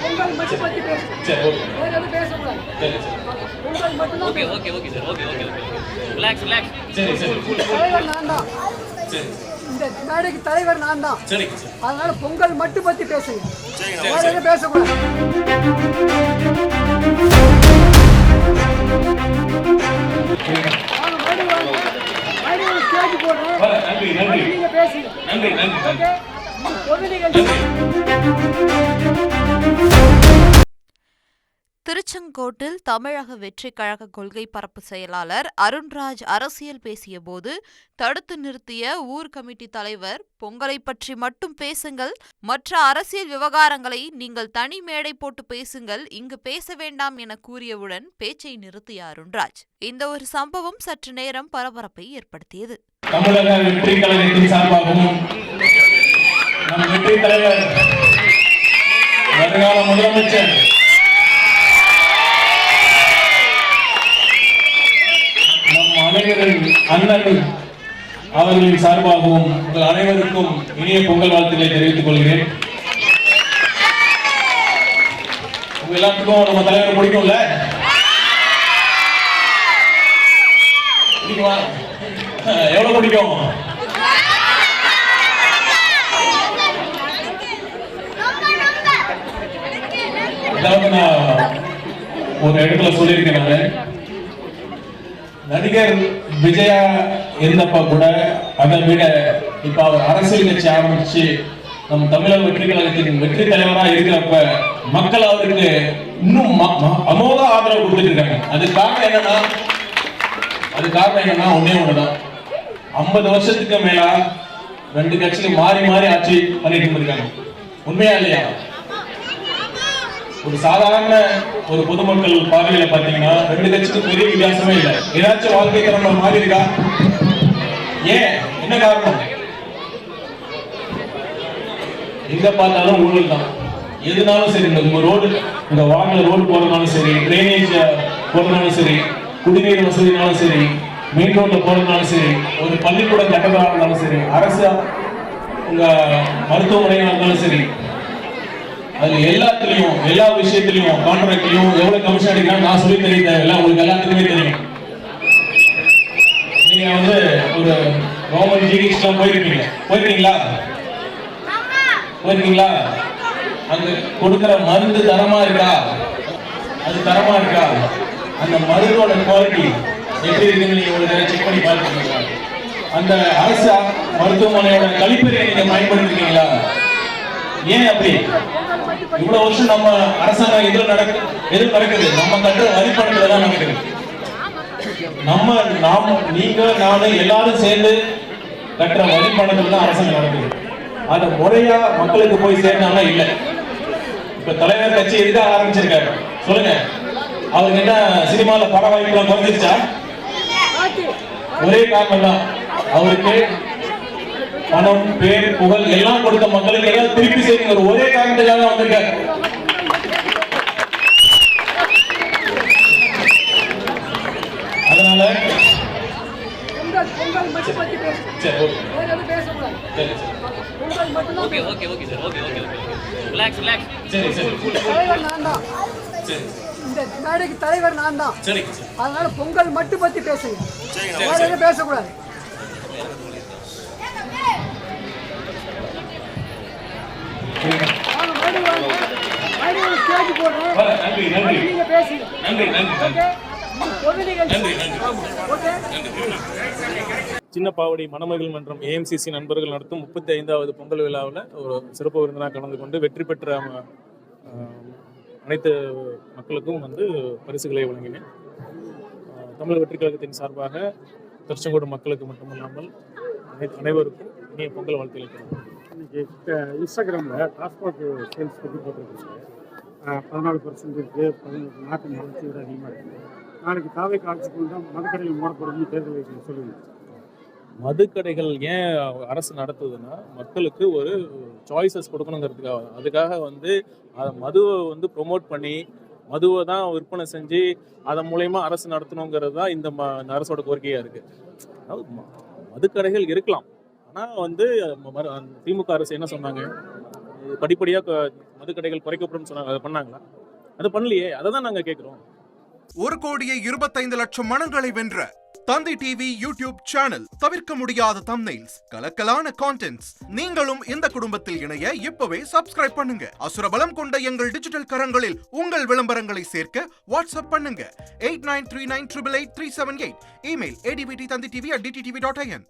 பொங்கல் மட்டும் பத்தி பேசுங்க. சரி, ஓகே. வேற எதுவும் பேசக்கூடாது. சரி, சரி. பொங்கல் மட்டும் தான். Okay okay okay sir. Okay okay okay. Relax relax. சரி, சரி. தலைவர் நான் தான். சரி. இந்த மேடைக்கு தலைவர் நான் தான். சரிங்க சார். அதனால பொங்கல் மட்டும் பத்தி பேசுங்க. சரிங்க. வேற எதுவும் பேசக்கூடாது. வாங்க, மேடை வாங்க. மேடையில ஸ்டேஜ் போடுறேன். நன்றி, நன்றி. நீங்க பேசுங்க. நன்றி, நன்றி. ஓகே. பொது நிகழ்ச்சி. திருச்செங்கோட்டில் தமிழக வெற்றிக் கழக கொள்கை பரப்பு செயலாளர் அருண்ராஜ் அரசியல் பேசியபோது தடுத்து நிறுத்திய ஊர் கமிட்டி தலைவர், பொங்கலை பற்றி மட்டும் பேசுங்கள், மற்ற அரசியல் விவகாரங்களை நீங்கள் தனி மேடை போட்டு பேசுங்கள், இங்கு பேச வேண்டாம் என கூறியவுடன் பேச்சை நிறுத்திய அருண்ராஜ். இந்த ஒரு சம்பவம் சற்று நேரம் பரபரப்பை ஏற்படுத்தியது. தமிழக வெற்றி கழகத்தின் சார்பாகவும் நம் வெற்றி தலைவர் வருங்கால முதலமைச்சர் நம் அனைவரின் அண்ணன் அவர்களின் சார்பாகவும் உங்கள் அனைவருக்கும் இனிய பொங்கல் வாழ்த்துக்களை தெரிவித்துக் கொள்கிறேன். உங்க எல்லாத்துக்கும் நம்ம தலைவர் பிடிக்கும்ல? பிடிக்குமா? எவ்வளவு பிடிக்கும்? அதாவது நான் ஒரு இடத்துல சொல்லியிருக்கேன், நடிகர் விஜயா இருந்தப்ப கூட அதை விட இப்ப அவர் அரசியல் கட்சி ஆரம்பிச்சு நம் தமிழக வெற்றி கழகத்தின் வெற்றி தலைவராக இருக்கிறப்ப மக்கள் அவருக்கு இன்னும் அமோக ஆதரவு கொடுத்துட்டு இருக்காங்க. அது காரணம் என்னன்னா ஒன்னே ஒண்ணுதான், 50 வருஷத்துக்கு மேலா 2 கட்சிகள் மாறி மாறி ஆட்சி பண்ணிட்டு இருந்திருக்காங்க. உண்மையா இல்லையா? ஒரு சாதாரண ஒரு பொதுமக்கள் பார்வையில பாத்தீங்கன்னா 2 கட்சிக்கும் பெரிய வித்தியாசமே இல்லை. ஏதாச்சும் வாழ்க்கை தரம் மாறி இருக்கா? ஏன், என்ன காரணம்? எங்க பார்த்தாலும் ஊழல் தான். எதுனாலும் சரி, இந்த ரோடு, இந்த வாகன ரோடு போறதுனாலும் சரி, டிரைனேஜ் போறதுனாலும் சரி, குடிநீர் வசதினாலும் சரி, மெயின் ரோட்ல போறதுனாலும் சரி, ஒரு பள்ளிக்கூடம் கட்டதாக இருந்தாலும் சரி, அரசு உங்க மருத்துவமனையா இருந்தாலும் சரி, அதுல எல்லாத்துலயும் எல்லா விஷயத்திலையும் கான்ட்ராக்ட்லயும் எவ்வளவு கமிஷன் அடிக்கிறாங்க நான் சொல்லி தெரிய தேவையில்ல, உங்களுக்கு எல்லாத்துக்குமே தெரியும். நீங்க வந்து ஒரு கவர்மெண்ட் ஜிஹெச் எல்லாம் போயிருக்கீங்களா? அங்க கொடுக்கிற மருந்து தரமா இருக்கா? அது தரமா இருக்கா? அந்த மருந்தோட குவாலிட்டி எப்படி இருக்குன்னு நீங்க ஒரு தடவை செக் பண்ணி பார்த்துருக்கீங்களா? அந்த அரசு மருத்துவமனையோட கழிப்பறையை நீங்க பயன்படுத்திருக்கீங்களா? ஏன் அப்படி? இவ்வளவு வருஷம் நம்ம அரசாங்கம் எது நடக்குது? நம்ம கட்டுற வரிப்பணத்துல தான் நடக்குது. நீங்க நானு எல்லாரும் சேர்ந்து கட்டுற வரிப்பணத்துல தான் அரசாங்கம் நடக்குது. அது முறையா மக்களுக்கு போய் சேர்ந்தாங்க இல்ல. இப்ப தலைவர் கட்சி எதுக்காக ஆரம்பிச்சிருக்காரு சொல்லுங்க? அவருக்கு என்ன சினிமால பட வாய்ப்புலாம் குறைஞ்சிருச்சா? ஒரே காரணம் தான், அவருக்கு பணம், பேர், புகழ் எல்லாம் கொடுத்த மக்களுக்கு எல்லாம் திருப்பி செய்யுங்க ஒரே காரணத்துக்காக வந்திருக்காரு. அதனால பொங்கல் மட்டும் பத்தி பேசுங்க. சரி, ஓகே. வேற எதுவும் பேசக்கூடாது. சரி, சரி. பொங்கல் மட்டும் தான். Okay okay okay sir. Okay okay okay. Relax relax. சரி, சரி. தலைவர் நான் தான். சரி. இந்த மேடைக்கு தலைவர் நான் தான். சரிங்க சார். அதனால பொங்கல் மட்டும் பத்தி பேசுங்க. வேற எதுவும் பேசக்கூடாது. வாங்க, மேடை வாங்க. மேடையில ஸ்டேஜ் போடுறேன். நன்றி, நன்றி. நீங்க பேசுங்க. நன்றி, நன்றி. ஓகே. பொது நிகழ்ச்சி. நன்றி, நன்றி. ஓகே. சின்னப்பாவடி மணமகள் மன்றம் ஏஎம்சிசி நண்பர்கள் நடத்தும் 35வது பொங்கல் விழாவில் ஒரு சிறப்பு விருந்தினாக கலந்து கொண்டு வெற்றி பெற்ற அனைத்து மக்களுக்கும் பரிசுகளை வழங்கினேன். தமிழக வெற்றி கழகத்தின் சார்பாக திருச்செங்கோடு மக்களுக்கு மட்டுமல்லாமல் அனைவருக்கும் இனிய பொங்கல் வாழ்த்துக்களை தருகிறேன். இன்னைக்கு இன்ஸ்டாகிராமில் டாஸ்மாக் சேல்ஸ் பற்றி போட்டிருக்கீங்க. 14% இருக்குது, நாட்டின் வளர்ச்சி விட அதிகமாக இருக்குது. நாளைக்கு தாவே காலத்துக்கு தான் மதுக்கடைகள் மூடப்படும் தேர்தல் வைக்க சொல்லுவீங்க. மதுக்கடைகள் ஏன் அரசு நடத்துதுன்னா மக்களுக்கு ஒரு சாய்ஸஸ் கொடுக்கணுங்கிறதுக்காக. அதுக்காக அதை மதுவை ப்ரொமோட் பண்ணி மதுவை தான் விற்பனை செஞ்சு அதன் மூலயமா அரசு நடத்தணுங்கிறது தான் இந்த அரசோட கோரிக்கையாக இருக்குது. அதாவது மதுக்கடைகள் இருக்கலாம், ஆனால் திமுக அரசு என்ன சொன்னாங்க, படிப்படியாக மதுக்கடைகள் குறைக்கப்படும் சொன்னாங்க, அதை பண்ணாங்களா? அது பண்ணலையே. அதை தான் நாங்கள் கேட்குறோம். 1,25,00,000 மனங்களை வென்ற தந்தி டிவி யூடியூப் சேனல். தவிர்க்க முடியாத தம்ப்நெயில்ஸ், கலக்கலான கான்டென்ட்ஸ். நீங்களும் இந்த குடும்பத்தில் இணைய இப்பவே சப்ஸ்கிரைப் பண்ணுங்க. அசுரபலம் கொண்ட எங்கள் டிஜிட்டல் கரங்களில் உங்கள் விளம்பரங்களை சேர்க்க வாட்ஸ்அப் பண்ணுங்க 8939888378. Email advtthanditv@dttv.in.